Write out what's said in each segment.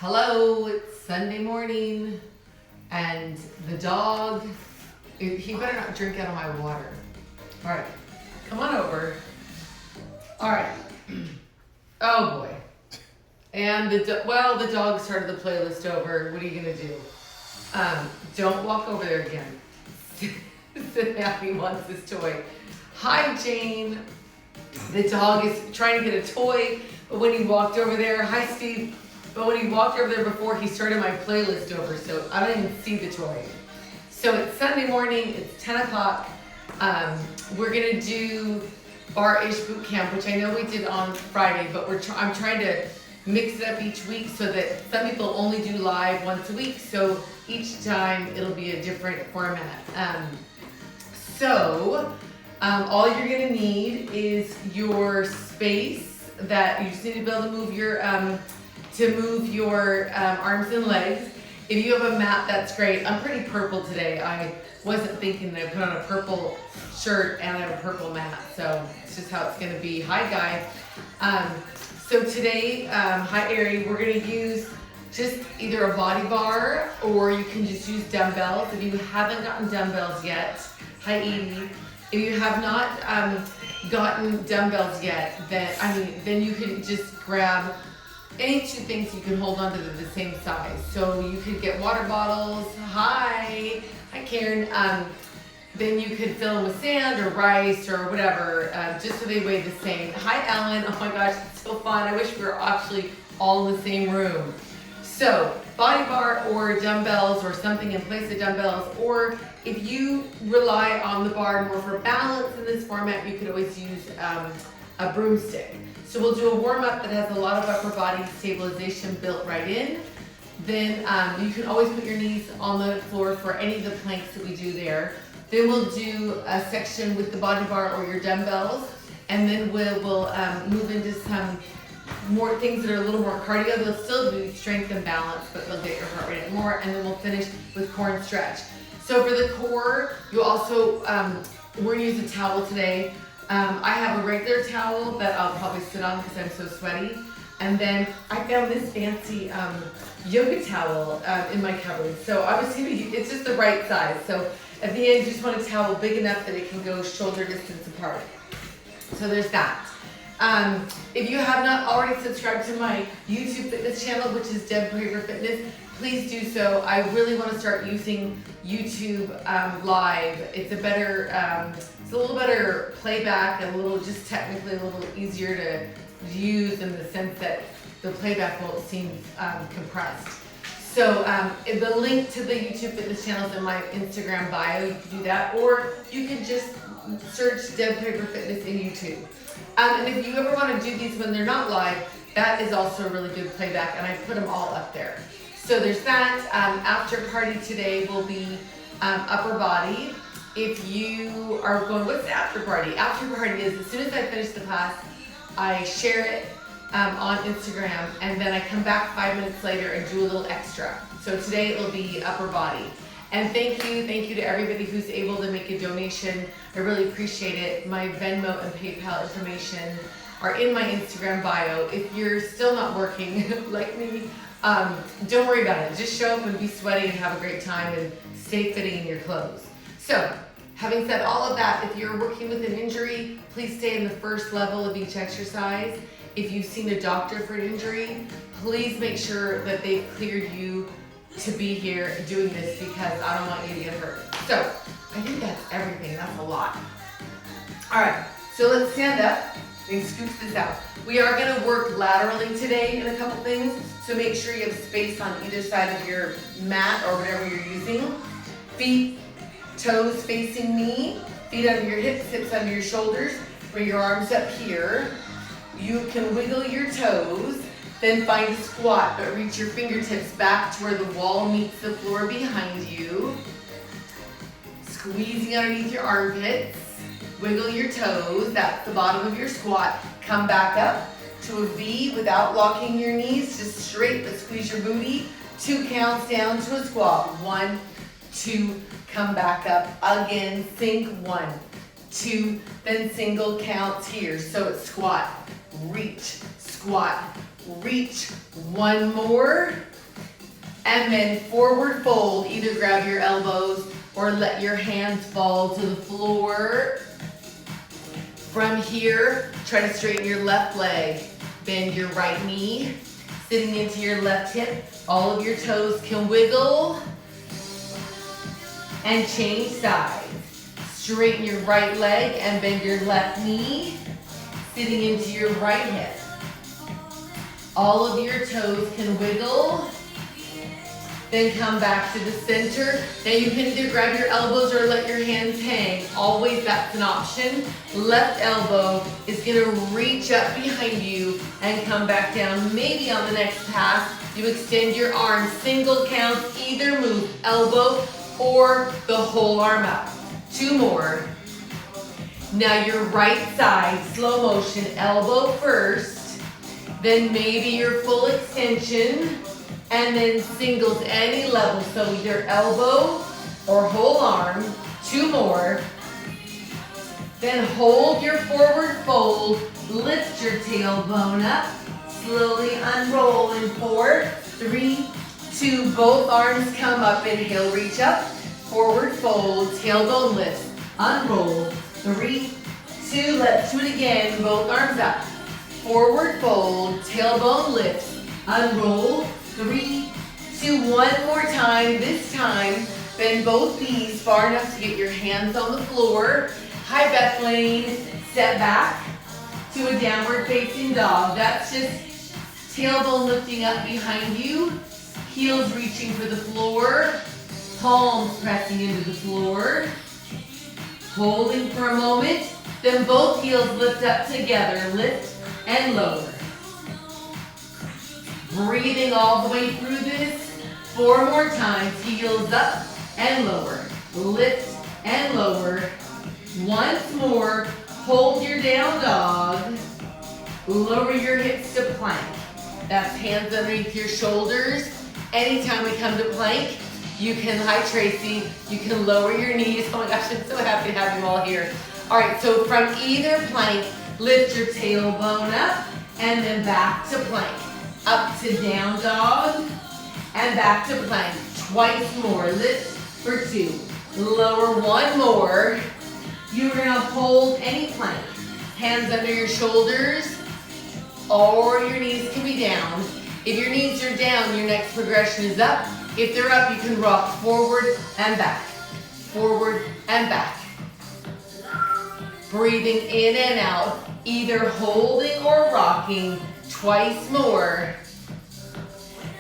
Hello, it's Sunday morning, and the dog, he better not drink out of my water. All right, come on over. All right. Oh boy. And the dog started the playlist over. What are you gonna do? Don't walk over there again. Sit down, he wants his toy. Hi, Jane. The dog is trying to get a toy, but when he walked over there, hi, Steve. But when he walked over there before, he started my playlist over, so I don't even see the toy. So it's Sunday morning, it's 10 o'clock. We're gonna do Barre-ish Bootcamp, which I know we did on Friday, but I'm trying to mix it up each week so that some people only do live once a week, so each time it'll be a different format. All you're gonna need is your space that you just need to be able to move your arms and legs. If you have a mat, that's great. I'm pretty purple today. I wasn't thinking that I put on a purple shirt and I have a purple mat, so it's just how it's gonna be. Hi, guys. So today, hi, Ari, we're gonna use just either a body bar or you can just use dumbbells. If you haven't gotten dumbbells yet, hi, Edie. If you have not gotten dumbbells yet, then you can just grab any two things you can hold on to the same size. So you could get water bottles. Hi Karen. Then you could fill them with sand or rice or whatever, just so they weigh the same. Hi Ellen. Oh my gosh, it's so fun. I wish we were actually all in the same room. So body bar or dumbbells or something in place of dumbbells, or if you rely on the bar more for balance in this format, you could always use a broomstick. So we'll do a warm up that has a lot of upper body stabilization built right in. Then you can always put your knees on the floor for any of the planks that we do there. Then we'll do a section with the body bar or your dumbbells, and then we'll move into some more things that are a little more cardio. They'll still do strength and balance, but they'll get your heart rate up more, and then we'll finish with core and stretch. So for the core, you also, we're gonna use a towel today. I have a regular towel that I'll probably sit on because I'm so sweaty. And then I found this fancy yoga towel in my cupboard. So I was gonna use, it's just the right size. So at the end, you just want a towel big enough that it can go shoulder distance apart. So there's that. If you have not already subscribed to my YouTube fitness channel, which is Deb Prager Fitness, please do so. I really want to start using YouTube Live. It's a better, it's a little better playback and just technically a little easier to use in the sense that the playback won't seem compressed. So the link to the YouTube fitness channel is in my Instagram bio. You can do that, or you can just search Deb Prager Fitness in YouTube. And if you ever want to do these when they're not live, that is also a really good playback, and I put them all up there. So there's that. After party today will be upper body. If you are going, what's the after party? After party is as soon as I finish the class, I share it on Instagram, and then I come back 5 minutes later and do a little extra. So today it will be upper body. And thank you to everybody who's able to make a donation. I really appreciate it. My Venmo and PayPal information are in my Instagram bio. If you're still not working like me, don't worry about it. Just show up and be sweaty and have a great time and stay fitting in your clothes. So, having said all of that, if you're working with an injury, please stay in the first level of each exercise. If you've seen a doctor for an injury, please make sure that they've cleared you to be here doing this, because I don't want you to get hurt. So, I think that's everything. That's a lot. All right, so let's stand up and scoop this out. We are gonna work laterally today in a couple things, so make sure you have space on either side of your mat or whatever you're using. Feet, toes facing me, feet under your hips, hips under your shoulders. Bring your arms up here. You can wiggle your toes, then find a squat, but reach your fingertips back to where the wall meets the floor behind you. Squeezing underneath your armpits. Wiggle your toes, that's the bottom of your squat. Come back up to a V without locking your knees, just straight, but squeeze your booty. 2 counts down to a squat. 1, 2, come back up again, sink. 1, 2, then single counts here. So it's squat, reach, squat, reach, one more, and then forward fold. Either grab your elbows or let your hands fall to the floor. From here, try to straighten your left leg. Bend your right knee, sitting into your left hip. All of your toes can wiggle. And change sides. Straighten your right leg and bend your left knee, sitting into your right hip. All of your toes can wiggle. Then come back to the center. Now you can either grab your elbows or let your hands hang. Always that's an option. Left elbow is gonna reach up behind you and come back down. Maybe on the next pass, you extend your arms. Single counts, either move elbow or the whole arm up. Two more. Now your right side, slow motion, elbow first, then maybe your full extension, and then singles any level. So either elbow or whole arm. Two more. Then hold your forward fold, lift your tailbone up, slowly unroll in 4, 3, 2, both arms come up, inhale, reach up, forward fold, tailbone lift, unroll, 3, 2, let's do it again, both arms up, forward fold, tailbone lift, unroll, 3, 2, one more time, this time, bend both knees far enough to get your hands on the floor, high back lane, step back to a downward facing dog. That's just tailbone lifting up behind you, heels reaching for the floor, palms pressing into the floor, holding for a moment, then both heels lift up together, lift and lower. Breathing all the way through this, 4 more times, heels up and lower, lift and lower. Once more, hold your down dog, lower your hips to plank. That's hands underneath your shoulders. Anytime we come to plank, you can, hi Tracy, you can lower your knees. Oh my gosh, I'm so happy to have you all here. All right, so from either plank, lift your tailbone up and then back to plank. Up to down dog and back to plank. Twice more, lift for 2. Lower, one more. You're gonna hold any plank. Hands under your shoulders, or your knees can be down. If your knees are down, your next progression is up. If they're up, you can rock forward and back. Forward and back. Breathing in and out, either holding or rocking, twice more.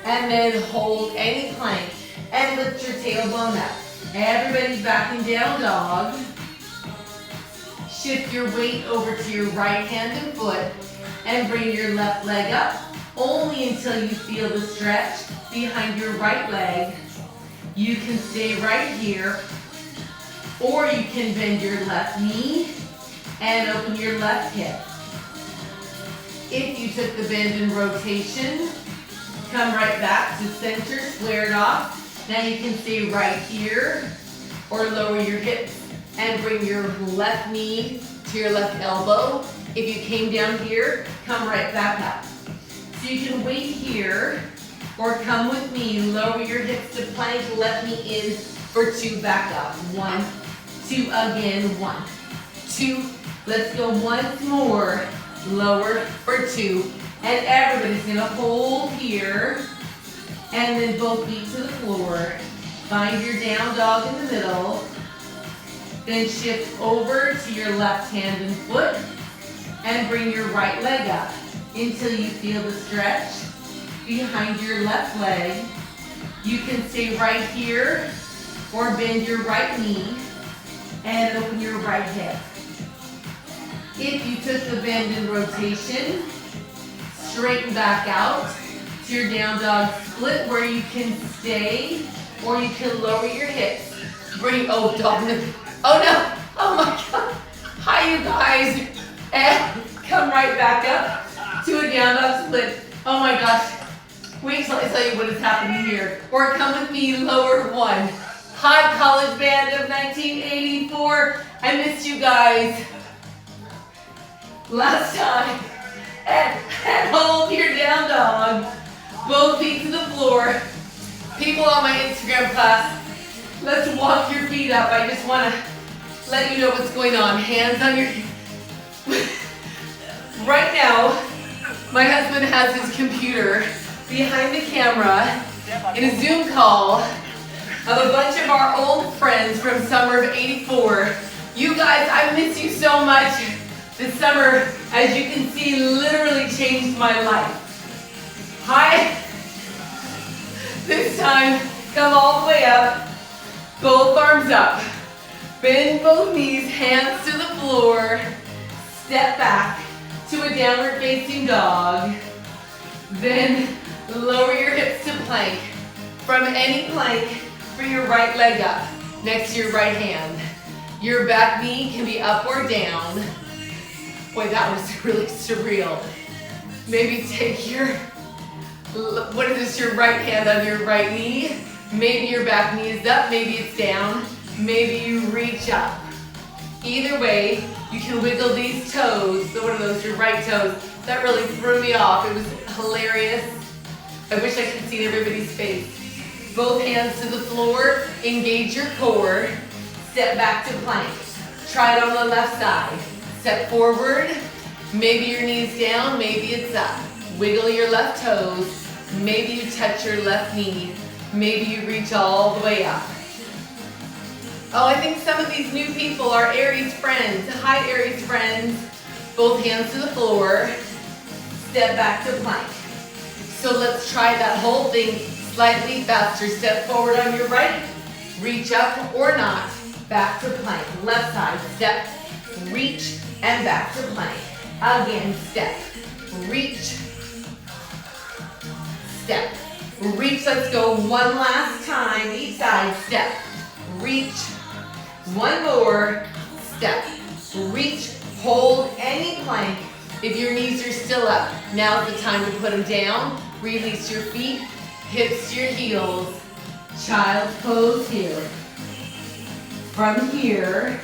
And then hold any plank and lift your tailbone up. Everybody's backing down dog. Shift your weight over to your right hand and foot and bring your left leg up only until you feel the stretch behind your right leg. You can stay right here, or you can bend your left knee and open your left hip. If you took the bend and rotation, come right back to center, square it off. Now you can stay right here or lower your hips and bring your left knee to your left elbow. If you came down here, come right back up. So you can wait here or come with me, lower your hips to plank, left knee in for 2, back up. 1, 2, again, 1, 2. Let's go once more, lower for 2. And everybody's gonna hold here and then both feet to the floor. Find your down dog in the middle. Then shift over to your left hand and foot and bring your right leg up until you feel the stretch behind your left leg. You can stay right here or bend your right knee and open your right hip. If you took the bend and rotation, straighten back out to your down dog split where you can stay or you can lower your hips. Bring, oh dog, oh no, oh my God. Hi you guys, and come right back up to a down dog split. Oh my gosh, wait till I tell you what is happening here. Or come with me, lower 1. Hi college band of 1984, I missed you guys. Last time, And hold your down dog. Both feet to the floor. People on my Instagram class, let's walk your feet up. I just want to let you know what's going on. Hands on your... Right now, my husband has his computer behind the camera in a Zoom call of a bunch of our old friends from summer of '84. You guys, I miss you so much. This summer, as you can see, literally changed my life. Hi. This time, come all the way up, both arms up. Bend both knees, hands to the floor. Step back to a downward facing dog. Then lower your hips to plank. From any plank, bring your right leg up next to your right hand. Your back knee can be up or down. Boy, that was really surreal. Maybe take your, what is this, your right hand on your right knee. Maybe your back knee is up, maybe it's down. Maybe you reach up. Either way, you can wiggle these toes. So what are those, your right toes? That really threw me off. It was hilarious. I wish I could see everybody's face. Both hands to the floor, engage your core. Step back to plank. Try it on the left side. Step forward. Maybe your knee's down, maybe it's up. Wiggle your left toes. Maybe you touch your left knee. Maybe you reach all the way up. Oh, I think some of these new people are Aries friends. Hi, Aries friends. Both hands to the floor. Step back to plank. So let's try that whole thing slightly faster. Step forward on your right. Reach up or not. Back to plank. Left side. Step. Reach and back to plank. Again, step. Reach. Step. Reach. Let's go one last time. Each side. Step. Reach. One more. Step. Reach. Hold any plank. If your knees are still up, now's the time to put them down. Release your feet, hips to your heels. Child's pose here. From here,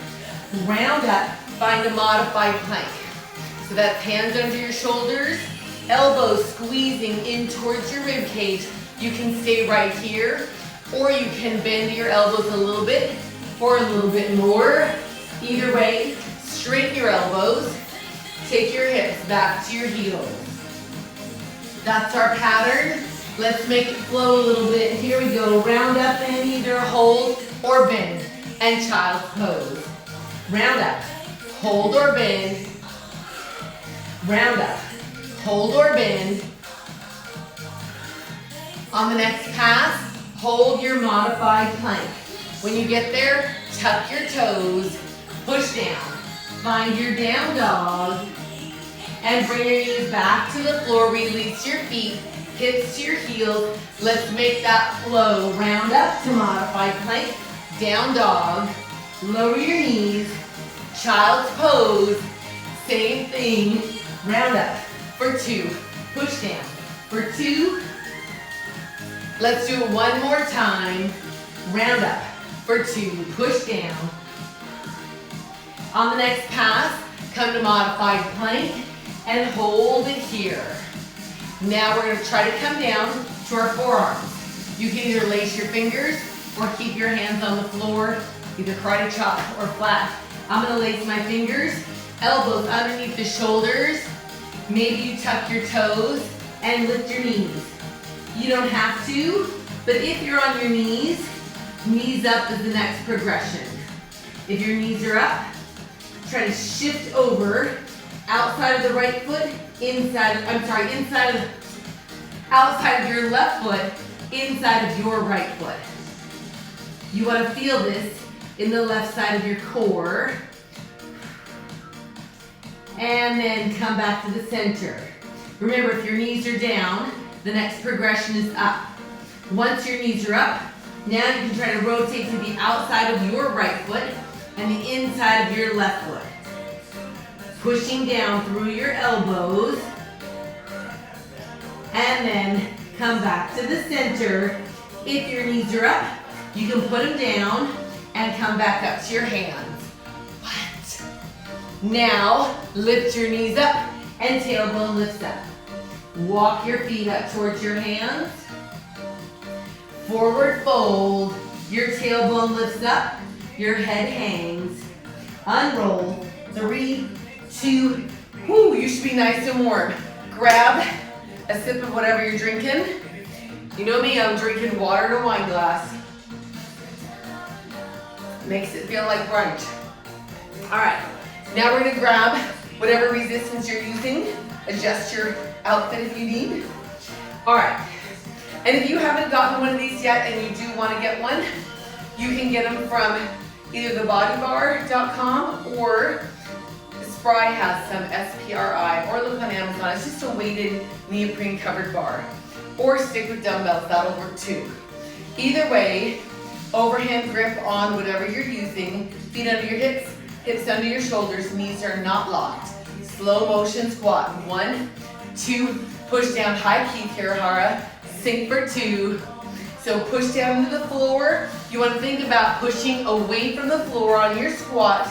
round up, find a modified plank. So that's hands under your shoulders, elbows squeezing in towards your rib cage. You can stay right here, or you can bend your elbows a little bit, or a little bit more. Either way, straighten your elbows. Take your hips back to your heels. That's our pattern. Let's make it flow a little bit. Here we go. Round up and either hold or bend. And child's pose. Round up. Hold or bend. Round up. Hold or bend. On the next pass, hold your modified plank. When you get there, tuck your toes. Push down. Find your down dog. And bring your knees back to the floor. Release your feet, hips to your heels. Let's make that flow. Round up to modified plank. Down dog. Lower your knees. Child's pose. Same thing. Round up for 2. Push down for 2. Let's do it one more time. Round up for 2. Push down. On the next pass, come to modified plank. And hold it here. Now we're going to try to come down to our forearms. You can either lace your fingers or keep your hands on the floor, either karate chop or flat. I'm going to lace my fingers, elbows underneath the shoulders. Maybe you tuck your toes and lift your knees. You don't have to, but if you're on your knees, knees up is the next progression. If your knees are up, try to shift over. Outside of the right foot, outside of your left foot, inside of your right foot. You want to feel this in the left side of your core. And then come back to the center. Remember, if your knees are down, the next progression is up. Once your knees are up, now you can try to rotate to the outside of your right foot and the inside of your left foot. Pushing down through your elbows. And then come back to the center. If your knees are up, you can put them down and come back up to your hands. What? Now, lift your knees up and tailbone lifts up. Walk your feet up towards your hands. Forward fold, your tailbone lifts up, your head hangs. Unroll, 3, 2, whoo, you should be nice and warm. Grab a sip of whatever you're drinking. You know me, I'm drinking water in a wine glass. Makes it feel like brunch. All right, now we're gonna grab whatever resistance you're using. Adjust your outfit if you need. All right, and if you haven't gotten one of these yet and you do wanna get one, you can get them from either thebodybar.com or Spry has some, SPRI, or look on Amazon. It's just a weighted neoprene covered bar. Or stick with dumbbells, that'll work too. Either way, overhand grip on whatever you're using, feet under your hips, hips under your shoulders, knees are not locked. Slow motion squat, 1, 2, push down, high key Kirihara, sink for 2. So push down to the floor. You want to think about pushing away from the floor on your squat.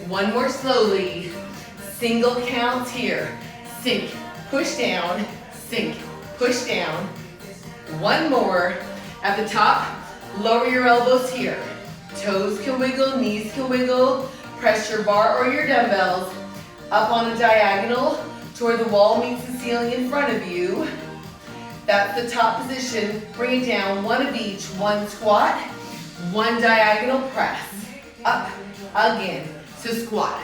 1 more slowly. Single counts here. Sink, push down, sink, push down. 1 more. At the top, lower your elbows here. Toes can wiggle, knees can wiggle. Press your bar or your dumbbells up on a diagonal toward the wall meets the ceiling in front of you. That's the top position. Bring it down, 1 of each. 1 squat, 1 diagonal press. Up, again. So squat,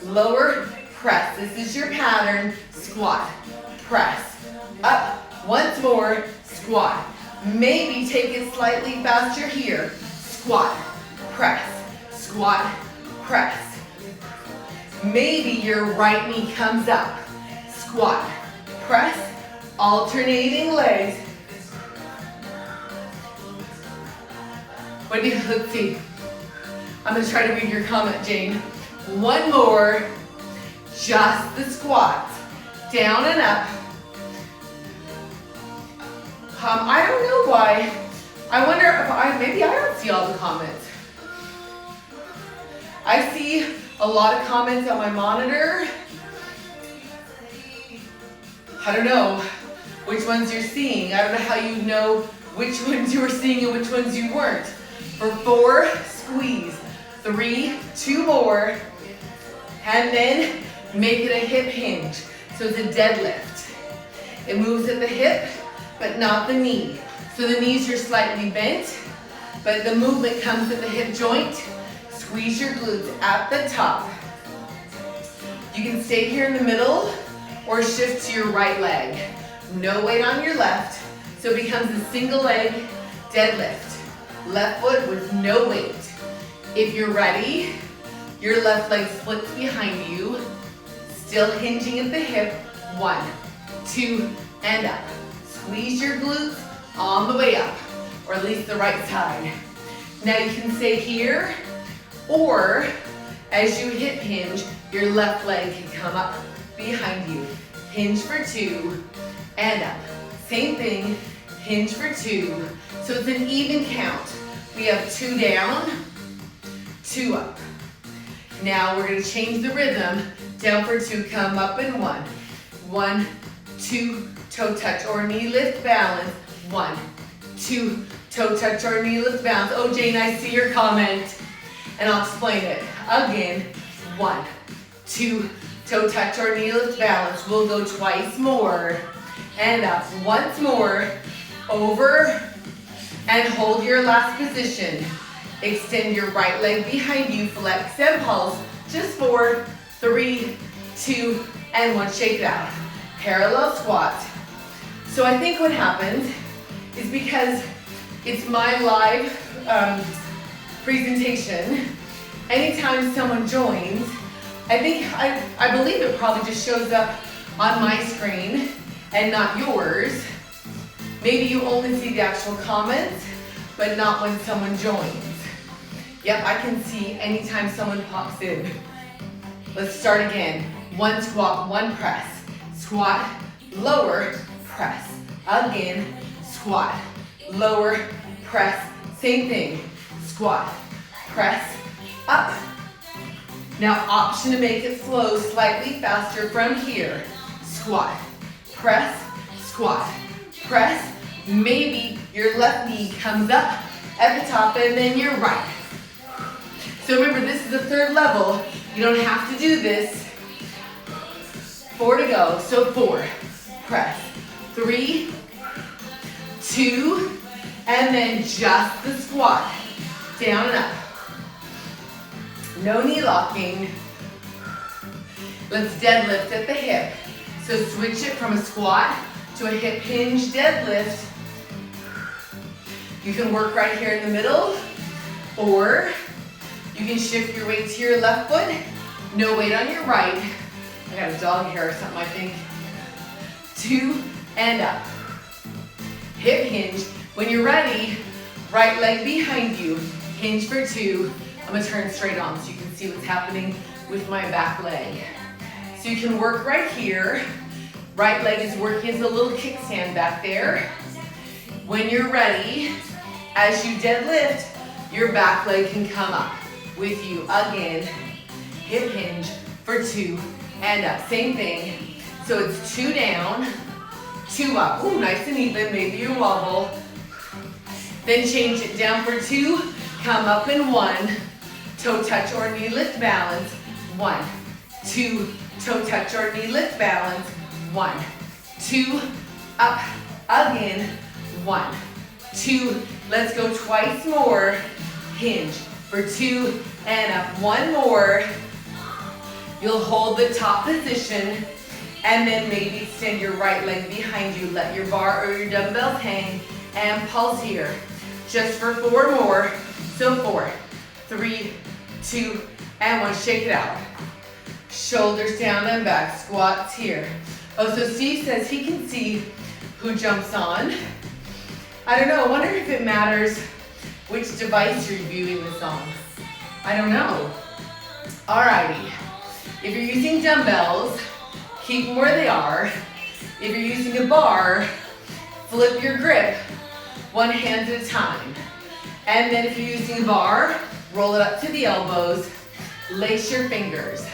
lower, press. This is your pattern. Squat, press. Up, once more, squat. Maybe take it slightly faster here. Squat, press, squat, press. Maybe your right knee comes up. Squat, press, alternating legs. What do you, let's see. I'm gonna try to read your comment, Jane. 1 more, just the squats. Down and up. I don't know why. I wonder if maybe I don't see all the comments. I see a lot of comments on my monitor. I don't know which ones you're seeing. I don't know how you know which ones you were seeing and which ones you weren't. For 4, squeeze. 3, 2 more. And then make it a hip hinge. So it's a deadlift. It moves at the hip, but not the knee. So the knees are slightly bent, but the movement comes at the hip joint. Squeeze your glutes at the top. You can stay here in the middle or shift to your right leg. No weight on your left, so it becomes a single leg deadlift. Left foot with no weight. If you're ready, your left leg splits behind you, still hinging at the hip. 1, 2, and up. Squeeze your glutes on the way up, or at least the right side. Now you can stay here, or as you hip hinge, your left leg can come up behind you. Hinge for 2, and up. Same thing, hinge for 2. So it's an even count. We have 2 down, 2 up. Now we're gonna change the rhythm. Down for 2, come up in 1. 1, 2, toe touch or knee lift balance. 1, 2, toe touch or knee lift balance. Oh, Jane, I see your comment. And I'll explain it. Again, 1, 2, toe touch or knee lift balance. We'll go twice more. And up, once more. Over, and hold your last position. Extend your right leg behind you, flex and pulse. Just 4, 3, 2, and 1. Shake it out. Parallel squat. So I think what happens is because it's my live presentation, anytime someone joins, I believe it probably just shows up on my screen and not yours. Maybe you only see the actual comments, but not when someone joins. Yep, I can see anytime someone pops in. Let's start again. 1 squat, 1 press. Squat, lower, press. Again, squat, lower, press. Same thing. Squat, press, up. Now option to make it flow slightly faster from here. squat, press, squat, press. Maybe your left knee comes up at the top and then your right. So remember, this is the third level. You don't have to do this. 4 to go. So 4, press, 3, 2, and then just the squat. Down and up. No knee locking. Let's deadlift at the hip. So switch it from a squat to a hip hinge deadlift. You can work right here in the middle, or you can shift your weight to your left foot. No weight on your right. I got a dog hair or something, I think. 2 and up. Hip hinge. When you're ready, right leg behind you. Hinge for 2. I'm gonna turn straight on so you can see what's happening with my back leg. So you can work right here. Right leg is working as a little kickstand back there. When you're ready, as you deadlift, your back leg can come up with you again. Hip hinge for 2 and up. Same thing. So it's 2 down, 2 up. Ooh, nice and even. Maybe you wobble. Then change it down for 2. Come up in 1. Toe touch or knee lift balance. 1, 2. Toe touch or knee lift balance. 1, 2. Up again. 1, 2. Let's go twice more. Hinge for 2 and up. 1 more. You'll hold the top position and then maybe extend your right leg behind you. Let your bar or your dumbbells hang and pulse here. Just for 4 more. So 4, 3, 2, and 1. Shake it out. Shoulders down and back. Squats here. Oh, so Steve says he can see who jumps on. I don't know. I wonder if it matters which device you're viewing this on. I don't know. Alrighty. If you're using dumbbells, keep them where they are. If you're using a bar, flip your grip 1 hand at a time. And then if you're using a bar, roll it up to the elbows, lace your fingers.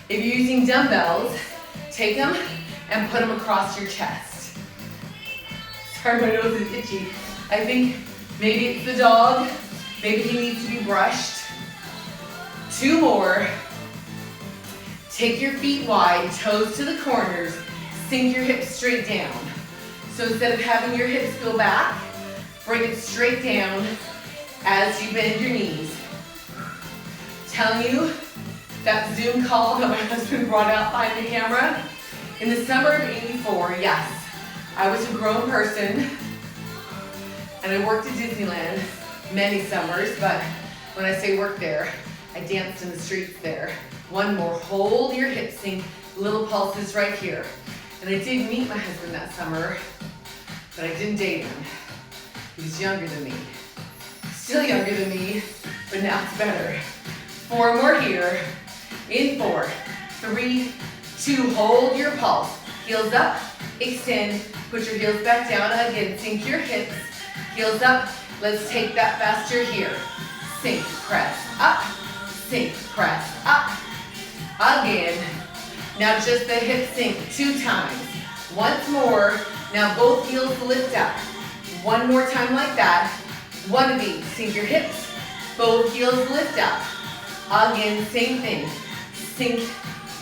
If you're using dumbbells, take them and put them across your chest. Sorry, my nose is itchy. I think maybe it's the dog. Maybe he needs to be brushed. 2 more. Take your feet wide, toes to the corners. Sink your hips straight down. So instead of having your hips go back, bring it straight down as you bend your knees. Telling you that Zoom call that my husband brought out behind the camera. In the summer of '84, yes, I was a grown person and I worked at Disneyland many summers, but when I say work there, I danced in the streets there. 1 more, hold your hips, sink, little pulses right here. And I did meet my husband that summer, but I didn't date him. He was younger than me. Still younger than me, but now it's better. 4 more here. In 4, 3, 2, hold your pulse. Heels up, extend, put your heels back down. Again, sink your hips, heels up. Let's take that faster here. Sink, press, up, sink, press, up. Again. Now just the hip sink 2 times. Once more. Now both heels lift up. 1 more time like that. 1 of these. Sink your hips. Both heels lift up. Again, same thing. Sink,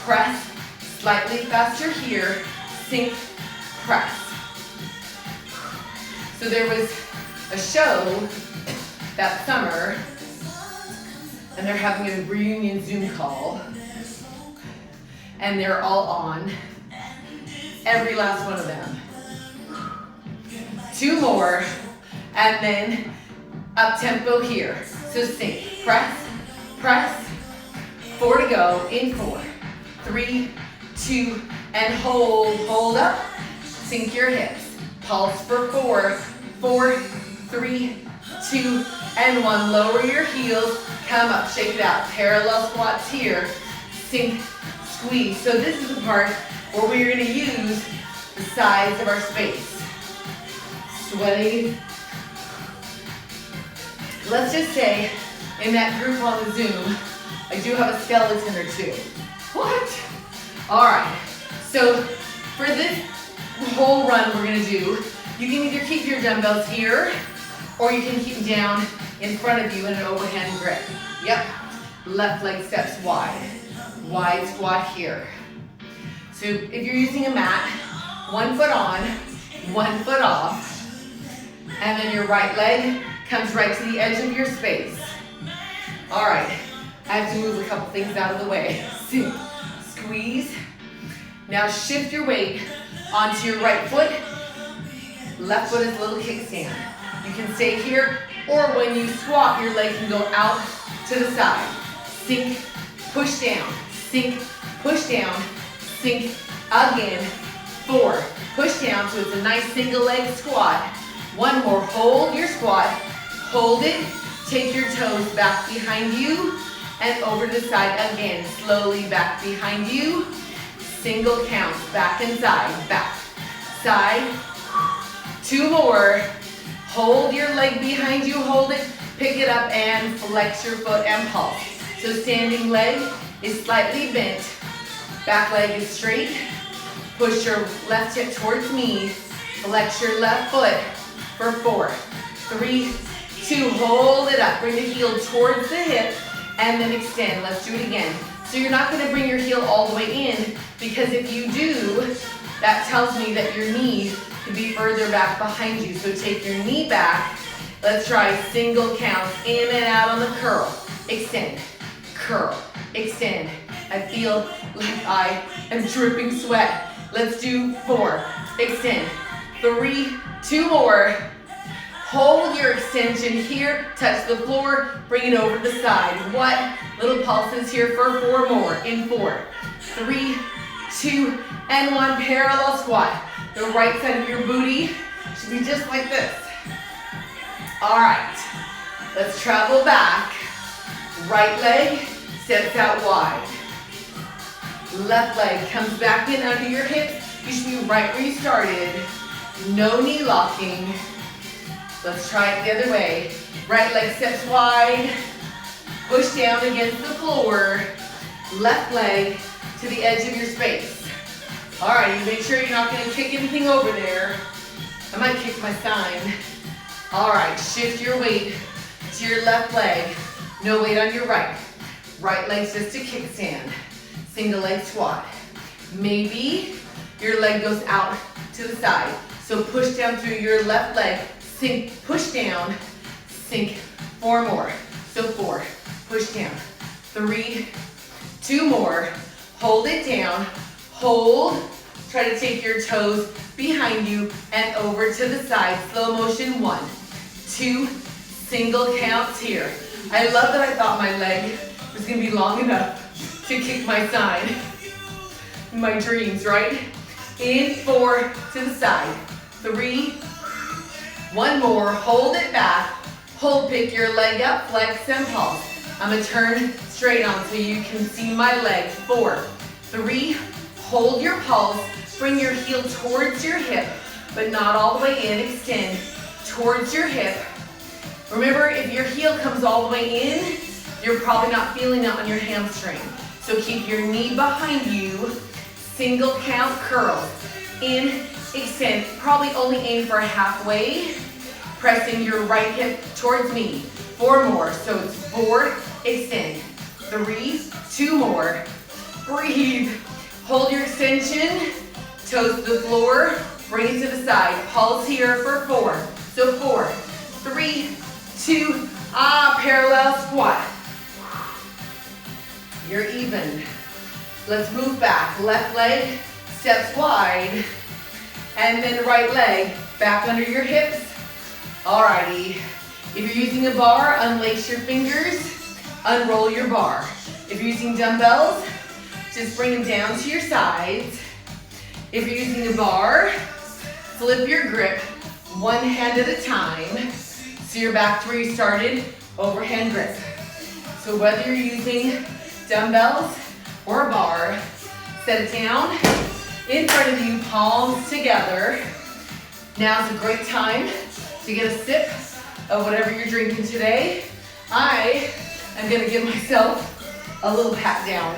press. Slightly faster here. Sink, press. So there was a show that summer, and they're having a reunion Zoom call, and they're all on, every last one of them. 2 more, and then up tempo here. So sink, press, press. 4 to go, in 4, 3, 2, and hold up. Sink your hips. Pulse for 4, 4, 3, 2, and 1. Lower your heels, come up, shake it out. Parallel squats here. Sink, squeeze. So this is the part where we're gonna use the size of our space. Sweaty. Let's just say in that group on the Zoom, I do have a skeleton or 2. What? All right, so For this whole run we're gonna do, you can either keep your dumbbells here, or you can keep them down in front of you in an overhand grip. Yep, left leg steps wide. Wide squat here. So if you're using a mat, 1 foot on, 1 foot off, and then your right leg comes right to the edge of your space. All right, I have to move a couple things out of the way. Squeeze. Now shift your weight onto your right foot. Left foot is a little kickstand. You can stay here, or when you squat, your leg can go out to the side. Sink, push down, sink, push down, sink, again. 4, push down, so it's a nice single leg squat. 1 more, hold your squat, hold it, take your toes back behind you, and over to the side again, slowly back behind you. Single count, back and back, side. 2 more. Hold your leg behind you, hold it, pick it up and flex your foot and pulse. So standing leg is slightly bent, back leg is straight. Push your left hip towards me, flex your left foot for 4, 3, 2, hold it up. Bring the heel towards the hip and then extend. Let's do it again. So you're not gonna bring your heel all the way in, because if you do, that tells me that your knee could be further back behind you. So take your knee back. Let's try single count, in and out on the curl. Extend, curl, extend. I feel like I am dripping sweat. Let's do 4, extend, 3, 2 more. Hold your extension here, touch the floor, bring it over to the side. What? Little pulses here for 4 more. In 4, 3, 2, and 1. Parallel squat. The right side of your booty should be just like this. All right, let's travel back. Right leg steps out wide. Left leg comes back in under your hips. You should be right where you started. No knee locking. Let's try it the other way. Right leg steps wide. Push down against the floor. Left leg to the edge of your space. All right, you make sure you're not gonna kick anything over there. I might kick my sign. All right, shift your weight to your left leg. No weight on your right. Right leg's just a kickstand. Single leg squat. Maybe your leg goes out to the side. So push down through your left leg. Sink, push down, sink. 4 more. So 4, push down. 3, 2 more. Hold it down. Hold. Try to take your toes behind you and over to the side. Slow motion. 1, 2, single counts here. I love that I thought my leg was gonna be long enough to kick my sign. My dreams, right? In 4 to the side. 3, 1 more. Hold it back. Hold, pick your leg up, flex and pulse. I'm gonna turn straight on so you can see my leg. 4, 3, hold your pulse. Bring your heel towards your hip, but not all the way in. Extend towards your hip. Remember, if your heel comes all the way in, you're probably not feeling it on your hamstring. So keep your knee behind you. Single count curls. In, extend. Probably only aim for halfway. Pressing your right hip towards me. 4 more. So it's 4, extend. 3, 2 more. Breathe. Hold your extension. Toes to the floor. Bring it to the side. Pulse here for 4. So 4, 3, 2, parallel squat. You're even. Let's move back. Left leg steps wide. And then right leg back under your hips. Alrighty. If you're using a bar, unlace your fingers, unroll your bar. If you're using dumbbells, just bring them down to your sides. If you're using a bar, flip your grip 1 hand at a time. So you're back to where you started, overhand grip. So whether you're using dumbbells or a bar, set it down in front of you, palms together. Now's a great time to get a sip of whatever you're drinking today. I am gonna give myself a little pat down.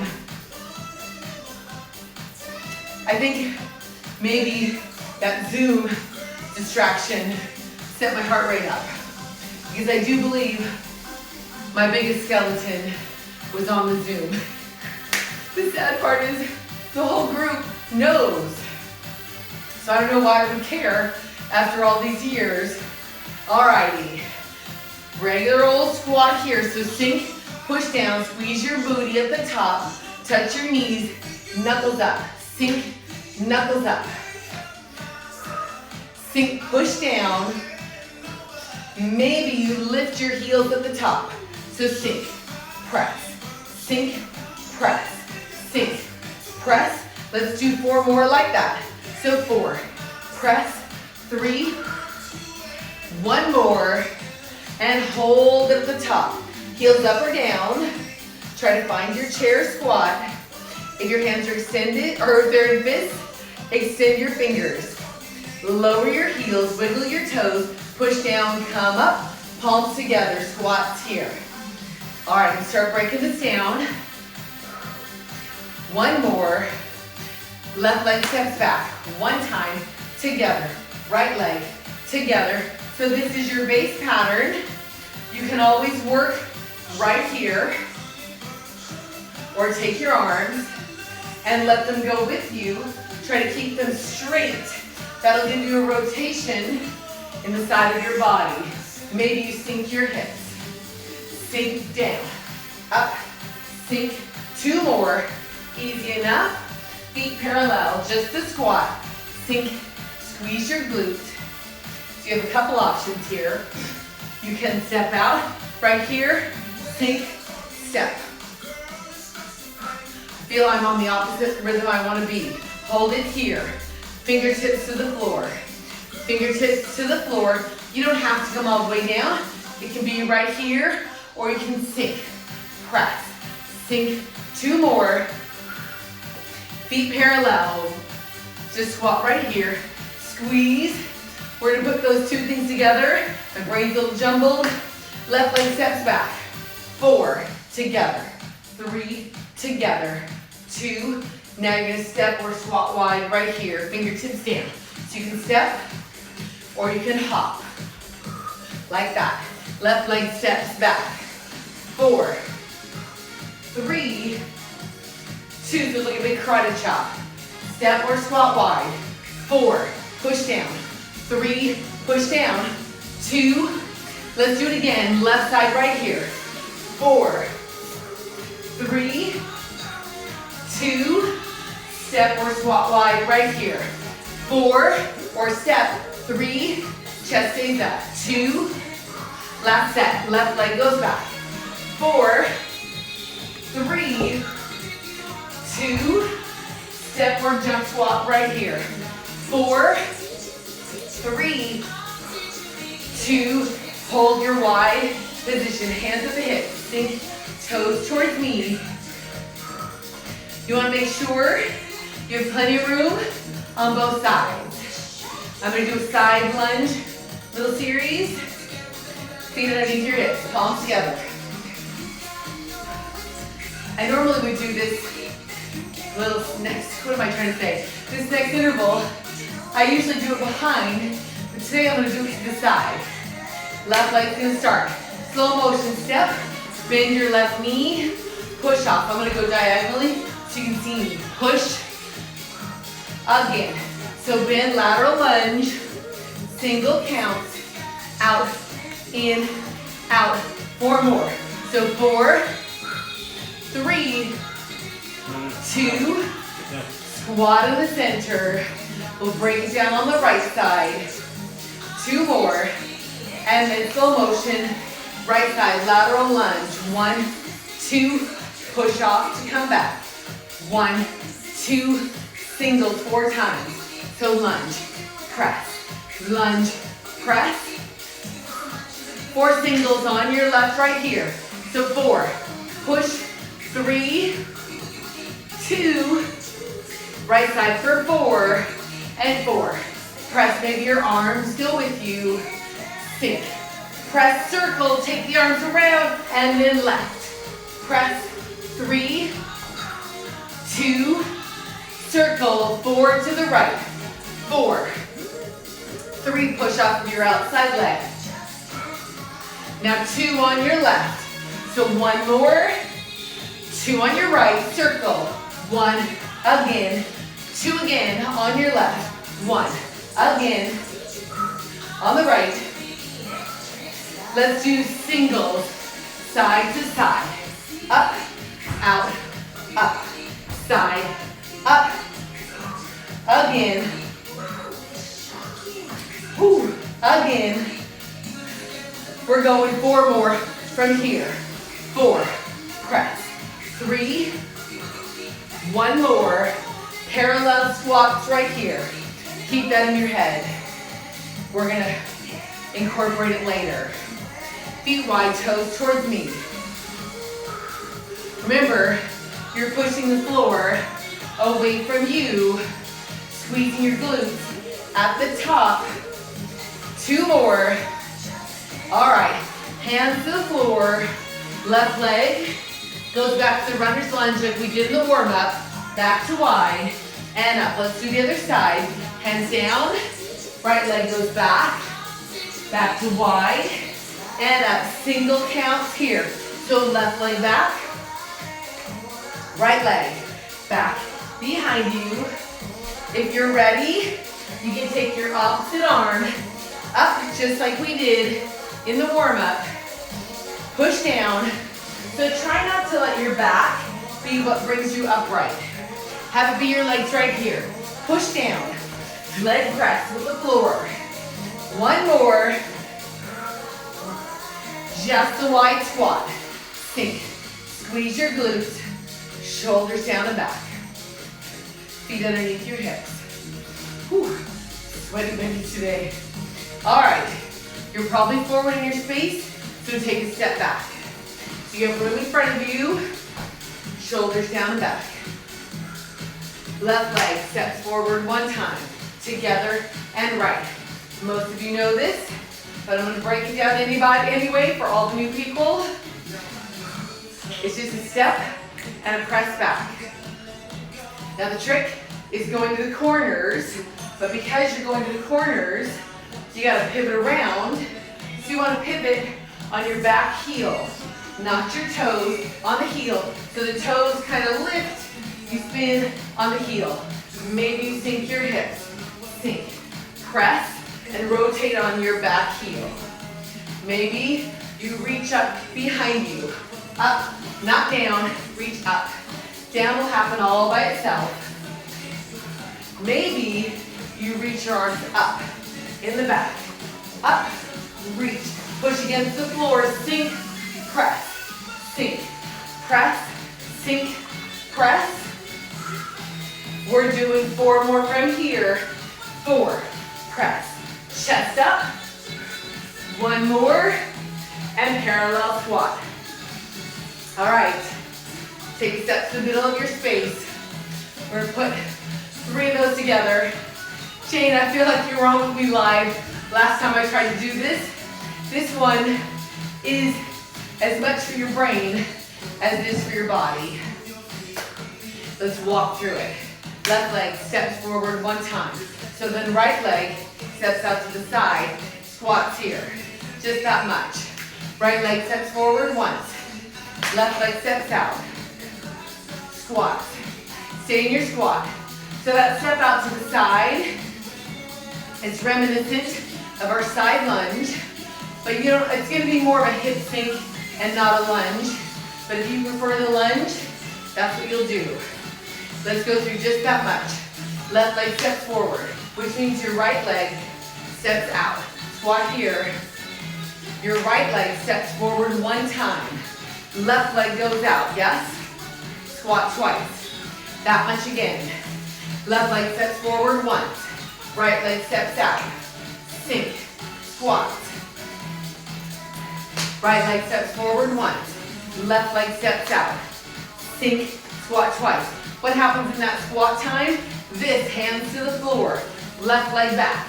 I think maybe that Zoom distraction set my heart rate up. Because I do believe my biggest skeleton was on the Zoom. The sad part is the whole group knows. So I don't know why I would care after all these years. Alrighty, regular old squat here. So sink, push down, squeeze your booty at the top, touch your knees, knuckles up, sink, knuckles up. Sink, push down. Maybe you lift your heels at the top. So sink, press, sink, press, sink, press. Let's do 4 more like that. So 4, press, 3, 1 more, and hold at the top. Heels up or down. Try to find your chair squat. If your hands are extended, or if they're in fists, extend your fingers. Lower your heels, wiggle your toes, push down, come up, palms together, squats here. All right, start breaking this down. 1 more. Left leg steps back. 1 time, together. Right leg, together. So this is your base pattern. You can always work right here, or take your arms and let them go with you. Try to keep them straight. That'll give you a rotation in the side of your body. Maybe you sink your hips. Sink down, up, sink. 2 more, easy enough. Feet parallel, just the squat. Sink, squeeze your glutes. So you have a couple options here. You can step out, right here, sink, step. Feel I'm on the opposite rhythm I want to be. Hold it here. Fingertips to the floor. Fingertips to the floor. You don't have to come all the way down. It can be right here, or you can sink, press, sink. 2 more. Feet parallel. Just squat right here. Squeeze. We're gonna put those 2 things together. My brain's a little jumbled. Left leg steps back. 4, together. 3, together. 2. Now you're gonna step or squat wide right here. Fingertips down. So you can step or you can hop. Like that. Left leg steps back. 4, 3, 2. So look at a big karate chop. Step or squat wide. 4, push down. 3, push down. 2, let's do it again. Left side right here. 4, 3, 2, step or squat wide right here. 4, or step. 3, chest stays up. 2, last set. Left leg goes back. 4, 3, 2, step or jump squat right here. 4, 3, 2, hold your wide position. Hands at the hips. Sink toes towards knees. You want to make sure you have plenty of room on both sides. I'm going to do a side lunge, little series. Feet underneath your hips, palms together. I normally would do this little next, what am I trying to say? This next interval, I usually do it behind, but today I'm going to do it to the side. Left leg's going to start. Slow motion step, bend your left knee, push off. I'm going to go diagonally so you can see me. Push, again. So bend, lateral lunge, single count, out, in, out. 4 more. So 4, 3, 2, squat in the center. We'll break it down on the right side. 2 more. And then slow motion, right side, lateral lunge. 1, 2, push off to come back. 1, 2, singles 4 times. So lunge, press, press. 4 singles on your left, right here. So 4, push, 3, 2, right side for 4, and 4. Press, maybe your arms go with you. Sink. Press, circle, take the arms around, and then left. Press, 3, 2, circle, 4 to the right. 4, 3, push off of your outside leg. Now 2 on your left. So 1 more, 2 on your right, circle. 1 again, 2 again on your left. 1 again on the right. Let's do singles, side to side. Up, out, up, side, up, again, whoo, again. We're going 4 more from here. 4, press, 3, 1 more, parallel squats right here. Keep that in your head. We're gonna incorporate it later. Feet wide, toes towards me. Remember, you're pushing the floor away from you, squeezing your glutes at the top. 2 more. All right, hands to the floor. Left leg goes back to the runner's lunge like we did in the warm-up. Back to wide and up. Let's do the other side. Hands down. Right leg goes back. Back to wide and up. Single counts here. So left leg back. Right leg back behind you. If you're ready, you can take your opposite arm up just like we did in the warm-up. Push down. So try not to let your back be what brings you upright. Have it be your legs right here. Push down. Leg press with the floor. 1 more. Just a wide squat. Sink. Squeeze your glutes. Shoulders down and back. Feet underneath your hips. Whew. Sweaty baby today. All right. You're probably forward in your space, so take a step back. So you have room in front of you. Shoulders down and back. Left leg steps forward 1 time. Together and right. Most of you know this, but I'm going to break it down anyway for all the new people. It's just a step and a press back. Now the trick is going to the corners, but because you're going to the corners, you got to pivot around. So you want to pivot on your back heel, not your toes on the heel. So the toes kind of lift, you spin on the heel. Maybe you sink your hips. Sink, press, and rotate on your back heel. Maybe you reach up behind you. Up, not down, reach up. Down will happen all by itself. Maybe you reach your arms up in the back. Up, reach, push against the floor, sink, press, sink, press, sink, press. We're doing 4 more from here. 4, press, chest up. 1 more, and parallel squat. All right, take a step to the middle of your space. We're gonna put 3 of those together. Jane, I feel like you were on with me live last time I tried to do this. This one is as much for your brain as it is for your body. Let's walk through it. Left leg steps forward 1 time. So then right leg steps out to the side, squats here. Just that much. Right leg steps forward once. Left leg steps out. Squats. Stay in your squat. So that step out to the side is reminiscent of our side lunge, but you know, it's gonna be more of a hip sink and not a lunge. But if you prefer the lunge, that's what you'll do. Let's go through just that much. Left leg steps forward, which means your right leg steps out. Squat here. Your right leg steps forward 1 time. Left leg goes out, yes? Squat twice. That much again. Left leg steps forward once. Right leg steps out. Sink. Squat. Right leg steps forward once. Left leg steps out. Sink. Squat twice. What happens in that squat time? This, hands to the floor. Left leg back.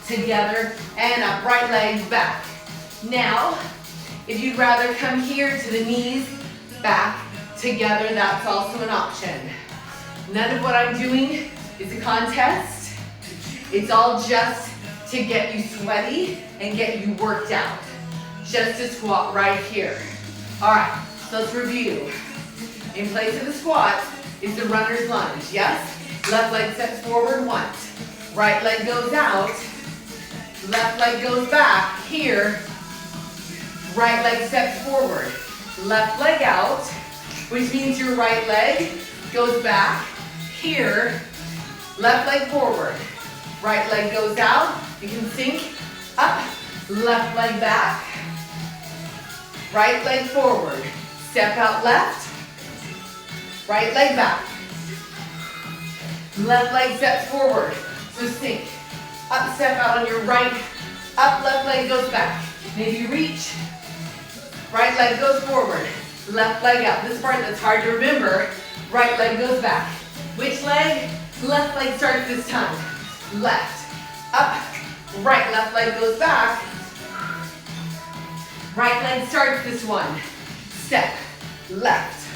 Together and up. Right leg back. Now, if you'd rather come here to the knees, back, together, that's also an option. None of what I'm doing is a contest. It's all just to get you sweaty and get you worked out. Just a squat right here. All right, so let's review. In place of the squat is the runner's lunge, yes? Left leg steps forward once. Right leg goes out. Left leg goes back here. Right leg steps forward. Left leg out, which means your right leg goes back here. Left leg forward. Right leg goes out. You can sink up. Left leg back. Right leg forward. Step out left. Right leg back. Left leg steps forward. So sink. Up, step out on your right. Up, left leg goes back. Maybe reach. Right leg goes forward. Left leg out. This part that's hard to remember. Right leg goes back. Which leg? Left leg starts this time. Left. Up. Right. Left leg goes back. Right leg starts this one. Step. Left.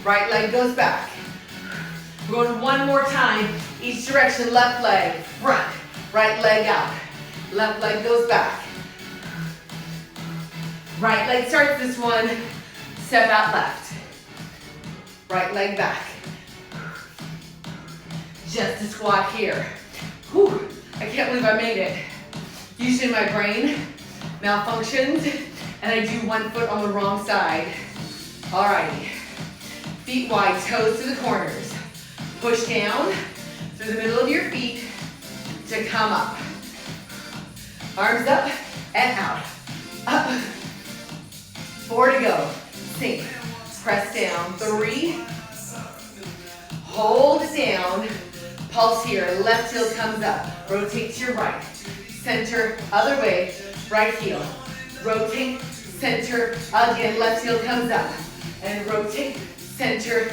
Right leg goes back. We're going one more time. Each direction. Left leg. Front. Right leg out. Left leg goes back. Right leg starts this one. Step out left. Right leg back. Just a squat here. Whew, I can't believe I made it. Usually my brain malfunctions and I do one foot on the wrong side. Alrighty. Feet wide, toes to the corners. Push down through the middle of your feet to come up. Arms up and out. Up. 4 to go. Sink. Press down. 3. Hold it down. Pulse here. Left heel comes up. Rotate to your right. Center. Other way. Right heel. Rotate. Center. Again. Left heel comes up. And rotate. Center.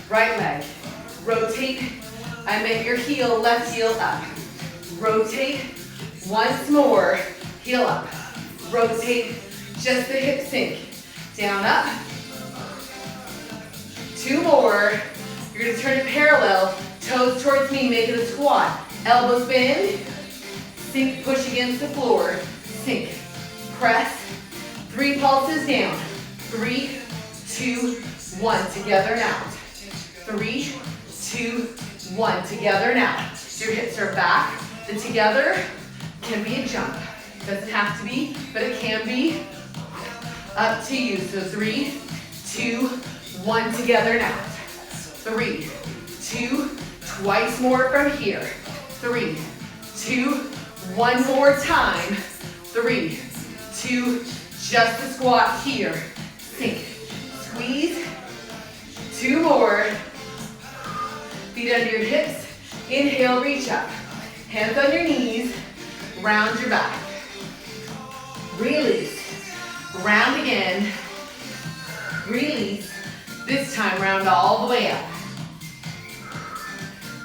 Right leg. Rotate. I meant your heel. Left heel up. Rotate. Once more. Heel up. Rotate. Just the hip sink. Down, up. 2 more. You're going to turn it parallel. Toes towards me. Make it a squat. Elbows bend. Sink, push against the floor. Sink. Press. 3 pulses down. 3, 2, 1. Together and out. 3, 2, 1. Together and out. Your hips are back. The together can be a jump. Doesn't have to be, but it can be. Up to you. So 3, 2, 1. Together and out. 3, 2, twice more from here. 3, 2, 1 more time. 3, 2, just a squat here. Sink. Squeeze. 2 more. Feet under your hips. Inhale, reach up. Hands on your knees. Round your back. Release. Round again. Release. This time round all the way up.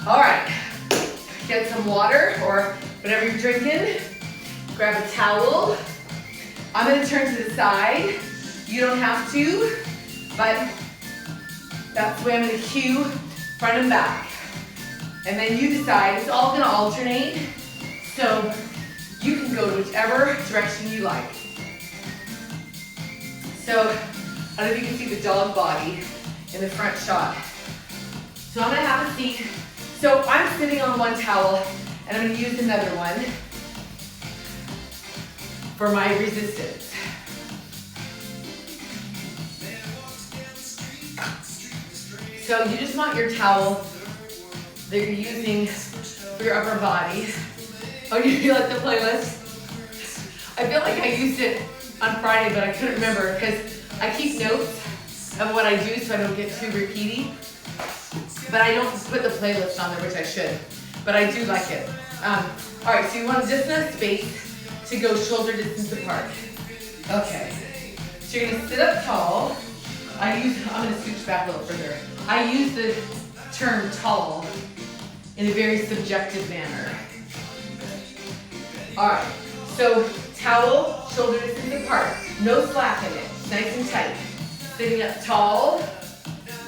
All right. Get some water or whatever you're drinking. Grab a towel. I'm going to turn to the side. You don't have to, but that's the way I'm going to cue front and back. And then you decide. It's all going to alternate. So you can go to whichever direction you like. So, I don't know if you can see the dog body in the front shot. So I'm gonna have a seat. So I'm sitting on one towel and I'm gonna use another one for my resistance. So you just want your towel that you're using for your upper body. Oh, you like the playlist? I feel like I used it on Friday, but I couldn't remember because I keep notes of what I do so I don't get too repeaty. But I don't put the playlist on there, which I should. But I do like it. All right, so you want just enough space to go shoulder distance apart. Okay. So you're gonna sit up tall. I'm gonna scooch back a little further. I use the term tall in a very subjective manner. All right, so towel, shoulder distance apart. No slack in it, nice and tight. Sitting up tall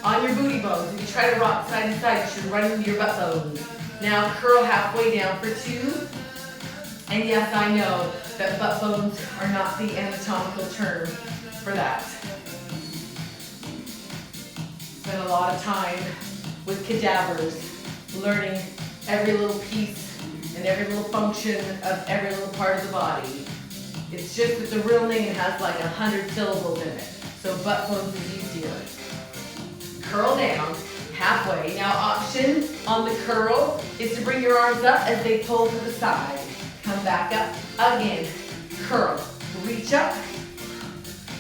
on your booty bones. If you try to rock side to side, you should run into your butt bones. Now curl halfway down for 2. And yes, I know that butt bones are not the anatomical term for that. Spent a lot of time with cadavers learning every little piece and every little function of every little part of the body. It's just that the real name has like 100 syllables in it. So butt bones is easier. Curl down halfway. Now option on the curl is to bring your arms up as they pull to the side. Come back up, again, curl, reach up,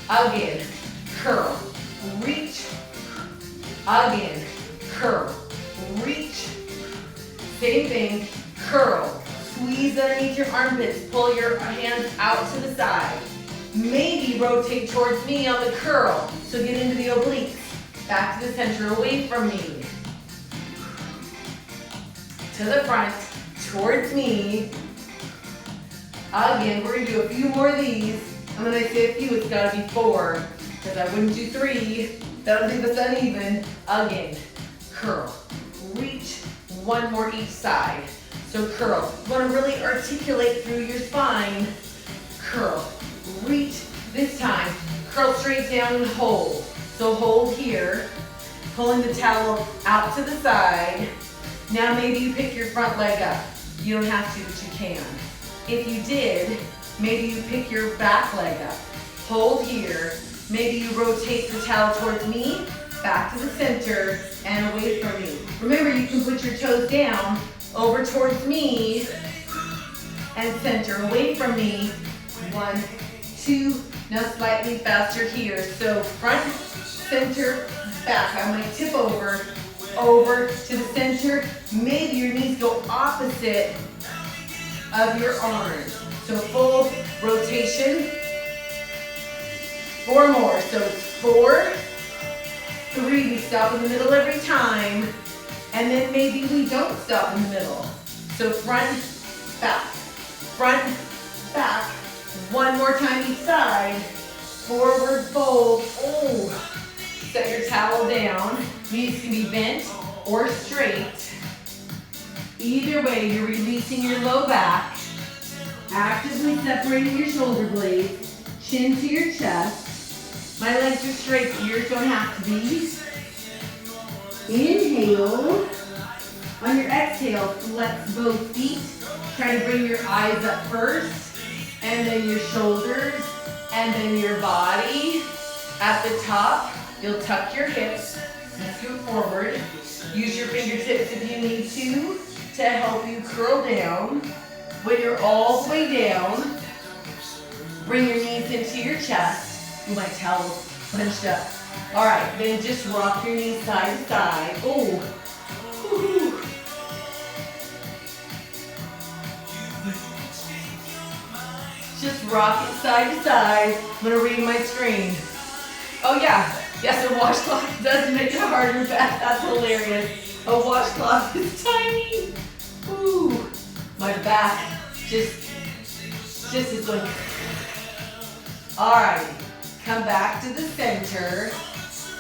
again, curl, reach, again, curl, reach, same thing, curl, squeeze underneath your armpits, pull your hands out to the side, maybe rotate towards me on the curl, so get into the obliques, back to the center, away from me, to the front, towards me. Again, we're going to do a few more of these. And when I say a few, it's got to be 4, because I wouldn't do 3. That'll leave us uneven. Again, curl, reach, 1 more each side. So curl. You want to really articulate through your spine. Curl, reach. This time, curl straight down and hold. So hold here, pulling the towel out to the side. Now maybe you pick your front leg up. You don't have to, but you can. If you did, maybe you pick your back leg up. Hold here. Maybe you rotate the towel towards me, back to the center, and away from me. Remember, you can put your toes down, over towards me, and center, away from me. 1, 2, now slightly faster here. So front, center, back. I might tip over to the center. Maybe your knees go opposite of your arms. So full rotation. 4 more. So it's 4, 3. We stop in the middle every time. And then maybe we don't stop in the middle. So front, back, front, back. 1 more time each side. Forward fold. Oh. Set your towel down. Knees can be bent or straight. Either way, you're releasing your low back, actively separating your shoulder blades, chin to your chest. My legs are straight, but yours don't have to be. Inhale. On your exhale, flex both feet. Try to bring your eyes up first, and then your shoulders, and then your body. At the top, you'll tuck your hips, scoot forward. Use your fingertips if you need to help you curl down. When you're all the way down, bring your knees into your chest. Ooh, my towel's bunched up. All right, then just rock your knees side to side. Oh, woo-hoo. Just rock it side to side. I'm gonna read my screen. Oh yeah, yes, a washcloth does make it harder. That's hilarious. A washcloth is tiny. Ooh, my back just is going. All right, come back to the center.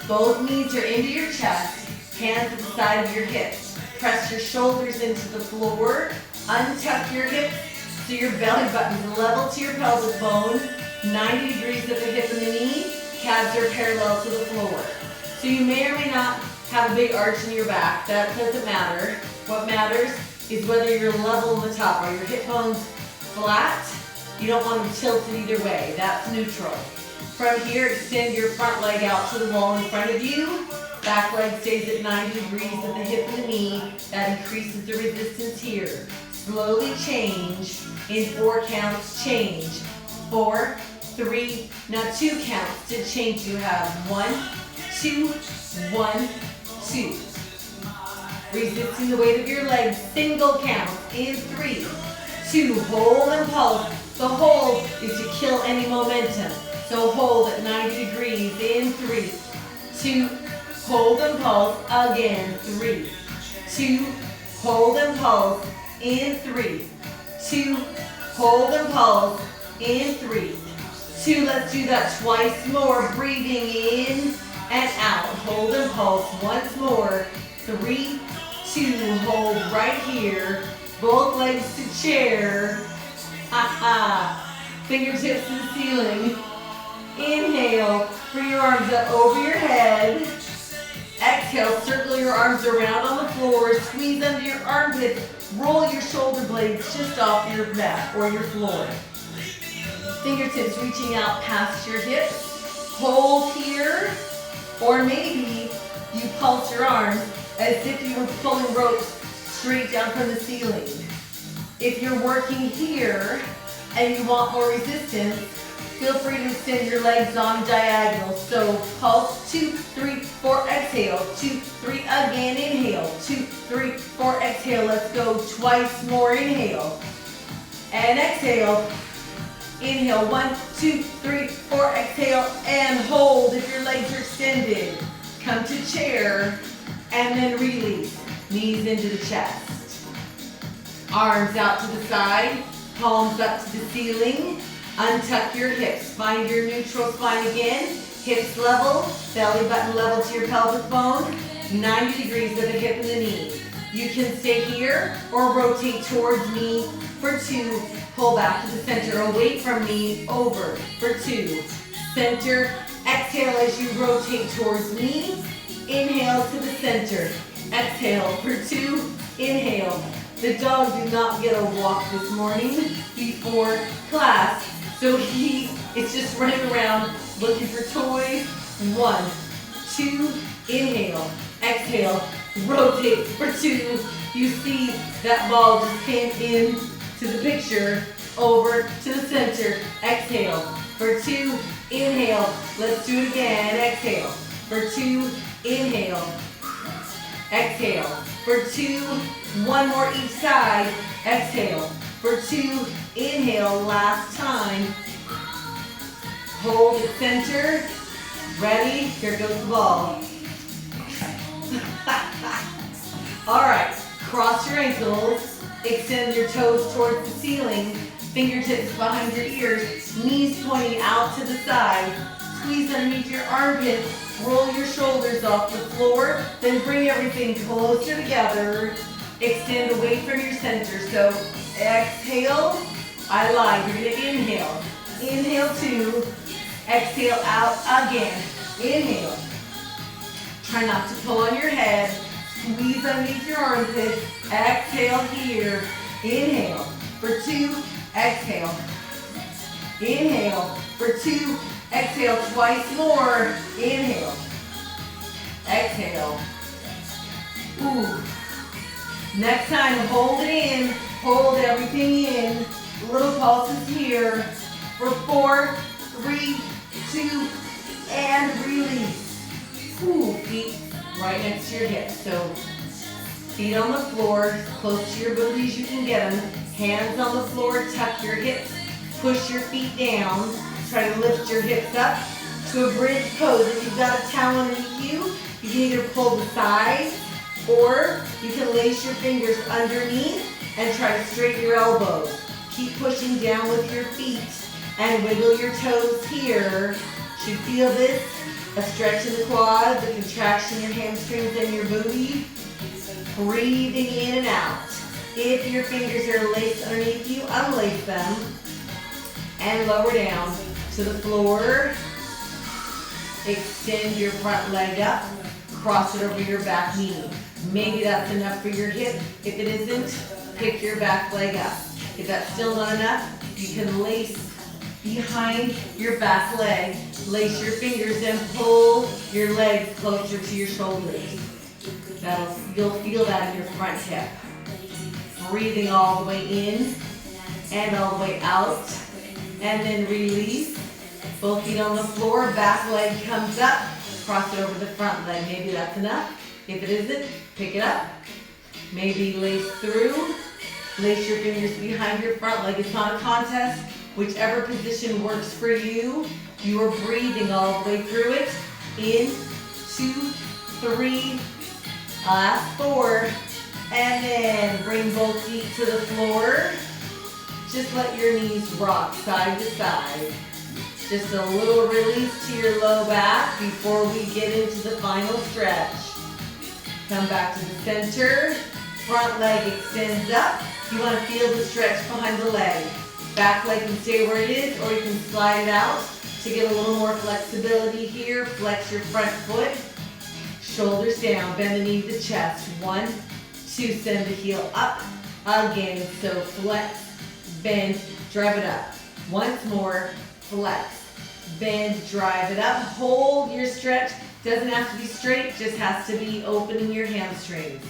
Both knees are into your chest. Hands at the side of your hips. Press your shoulders into the floor. Untuck your hips so your belly button is level to your pelvic bone. 90 degrees at the hip and the knee. Calves are parallel to the floor. So you may or may not have a big arch in your back. That doesn't matter. What matters is whether you're level on the top. Are your hip bones flat? You don't want them tilted either way. That's neutral. From here, extend your front leg out to the wall in front of you. Back leg stays at 90 degrees at the hip and the knee. That increases the resistance here. Slowly change. In 4 counts, change. 4, 3, now 2 counts. To change, you have 1, 2, 1, 2. Resisting the weight of your legs, single count. In 3, 2, hold and pulse. The hold is to kill any momentum. So hold at 90 degrees. In 3, 2, hold and pulse. Again, 3, 2, hold and pulse. In 3, 2, hold and pulse. In 3, 2, let's do that twice more. Breathing in and out. Hold and pulse once more. 3, 2, hold right here. Both legs to chair. Fingertips to the ceiling. Inhale, bring your arms up over your head. Exhale, circle your arms around on the floor. Squeeze under your armpits. Roll your shoulder blades just off your mat or your floor. Fingertips reaching out past your hips. Hold here. Or maybe you pulse your arms as if you were pulling ropes straight down from the ceiling. If you're working here and you want more resistance, feel free to extend your legs on diagonal. So pulse, 2, 3, 4, exhale. 2, 3, again, inhale. 2, 3, 4, exhale. Let's go twice more, inhale. And exhale. Inhale, 1, 2, 3, 4, exhale, and hold if your legs are extended. Come to chair, and then release. Knees into the chest. Arms out to the side, palms up to the ceiling. Untuck your hips. Find your neutral spine again. Hips level, belly button level to your pelvic bone. 90 degrees of the hip and the knee. You can stay here or rotate towards me for 2. Pull back to the center, away from me, over for 2. Center, exhale as you rotate towards me. Inhale to the center. Exhale for 2. Inhale. The dog did not get a walk this morning before class, so he is just running around looking for toys. 1, 2, inhale. Exhale, rotate for 2. You see that ball just came in to the picture, over to the center. Exhale for 2, inhale. Let's do it again. Exhale for 2, inhale. Exhale for 2, 1 more each side. Exhale for 2, inhale. Last time. Hold at center. Ready? Here goes the ball. All right, cross your ankles. Extend your toes towards the ceiling, fingertips behind your ears, knees pointing out to the side. Squeeze underneath your armpits, roll your shoulders off the floor, then bring everything closer together. Extend away from your center. So exhale, I lied. You're gonna inhale. Inhale 2, exhale out again. Inhale. Try not to pull on your head. Squeeze underneath your armpits. Exhale here. Inhale for 2. Exhale. Inhale for 2. Exhale twice more. Inhale. Exhale. Ooh. Next time, hold it in. Hold everything in. Little pulses here. For 4, 3, 2, and release. Ooh, feet right next to your hips. So feet on the floor, as close to your booty as you can get them. Hands on the floor, tuck your hips, push your feet down. Try to lift your hips up to a bridge pose. If you've got a towel underneath you, you can either pull the sides or you can lace your fingers underneath and try to straighten your elbows. Keep pushing down with your feet and wiggle your toes here. Should feel this, a stretch in the quads, a contraction in your hamstrings and your booty. Breathing in and out. If your fingers are laced underneath you, unlace them and lower down to the floor. Extend your front leg up, cross it over your back knee. Maybe that's enough for your hip. If it isn't, pick your back leg up. If that's still not enough, you can lace behind your back leg. Lace your fingers and pull your legs closer to your shoulders. You'll feel that in your front hip. Breathing all the way in and all the way out. And then release. Both feet on the floor, back leg comes up, cross it over the front leg. Maybe that's enough. If it isn't, pick it up. Maybe lace through. Lace your fingers behind your front leg. It's not a contest. Whichever position works for you, you are breathing all the way through it. In, 2, 3, last 4, and then bring both feet to the floor. Just let your knees rock side to side. Just a little release to your low back before we get into the final stretch. Come back to the center. Front leg extends up. You want to feel the stretch behind the leg. Back leg can stay where it is, or you can slide it out to get a little more flexibility here. Flex your front foot. Shoulders down. Bend the knee to the chest. 1, 2. Send the heel up. Again. So flex, bend, drive it up. Once more. Flex, bend, drive it up. Hold your stretch. Doesn't have to be straight, just has to be opening your hamstrings.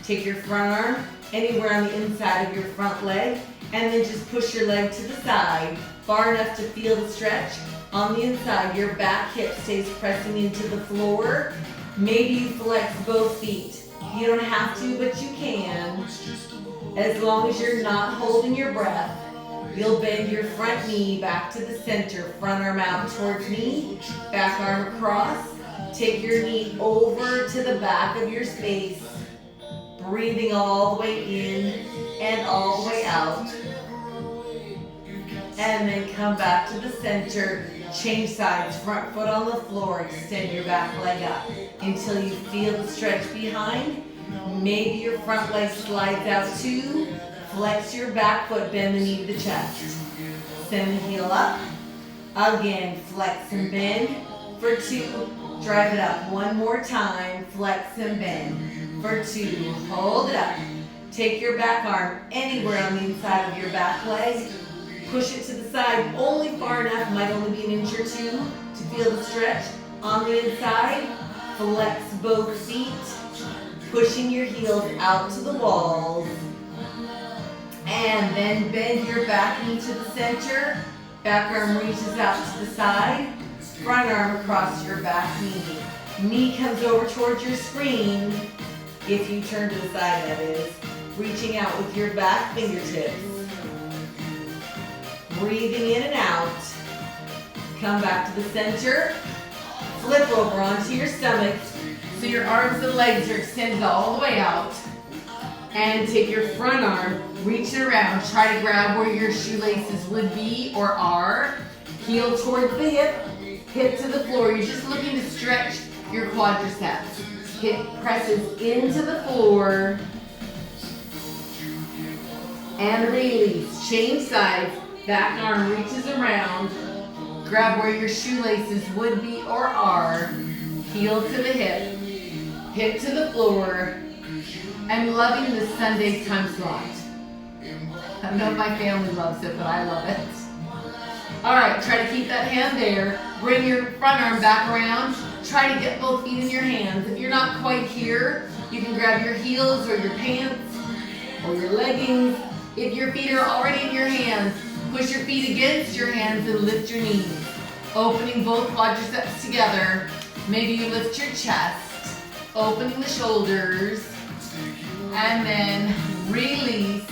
Take your front arm anywhere on the inside of your front leg, and then just push your leg to the side, far enough to feel the stretch. On the inside, your back hip stays pressing into the floor. Maybe you flex both feet. You don't have to, but you can. As long as you're not holding your breath. You'll bend your front knee back to the center, front arm out towards knee, back arm across. Take your knee over to the back of your space, breathing all the way in and all the way out. And then come back to the center, change sides, front foot on the floor, extend your back leg up until you feel the stretch behind. Maybe your front leg slides out too. Flex your back foot, bend the knee to the chest. Send the heel up. Again, flex and bend for 2. Drive it up. 1 more time. Flex and bend for 2. Hold it up. Take your back arm anywhere on the inside of your back leg. Push it to the side only far enough, might only be an inch or 2 to feel the stretch. On the inside, flex both feet, pushing your heels out to the walls. And then bend your back knee to the center. Back arm reaches out to the side. Front arm across your back knee. Knee comes over towards your screen. If you turn to the side, that is. Reaching out with your back fingertips. Breathing in and out. Come back to the center. Flip over onto your stomach. So your arms and legs are extended all the way out. And take your front arm, reach it around, try to grab where your shoelaces would be or are. Heel towards the hip, hip to the floor. You're just looking to stretch your quadriceps. Hip presses into the floor. And release. Change sides. Back arm reaches around. Grab where your shoelaces would be or are. Heel to the hip, hip to the floor. I'm loving this Sunday time slot. I don't know if my family loves it, but I love it. All right, try to keep that hand there. Bring your front arm back around. Try to get both feet in your hands. If you're not quite here, you can grab your heels or your pants or your leggings. If your feet are already in your hands, push your feet against your hands and lift your knees. Opening both quadriceps together. Maybe you lift your chest, opening the shoulders. And then release,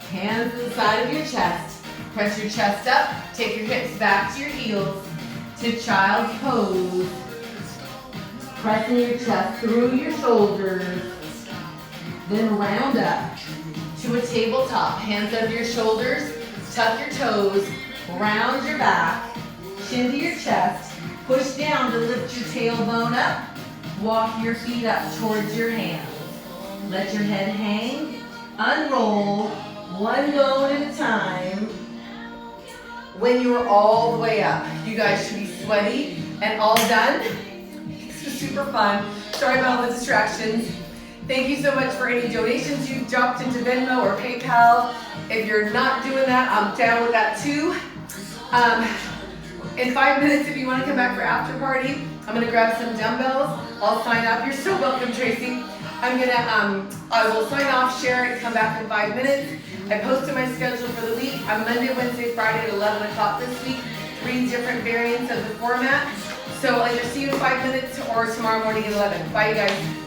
hands to the side of your chest. Press your chest up, take your hips back to your heels to child's pose. Pressing your chest through your shoulders. Then round up to a tabletop. Hands under your shoulders, tuck your toes, round your back, chin to your chest. Push down to lift your tailbone up. Walk your feet up towards your hands. Let your head hang, unroll, one bone at a time. When you are all the way up, you guys should be sweaty and all done. This was super fun. Sorry about all the distractions. Thank you so much for any donations you've dropped into Venmo or PayPal. If you're not doing that, I'm down with that too. In 5 minutes, if you want to come back for after party, I'm gonna grab some dumbbells. I'll sign up. You're so welcome, Tracy. I will sign off, share it, come back in 5 minutes. I posted my schedule for the week. I'm Monday, Wednesday, Friday at 11 o'clock this week. 3 different variants of the format. So I'll either see you in 5 minutes or tomorrow morning at 11. Bye, you guys.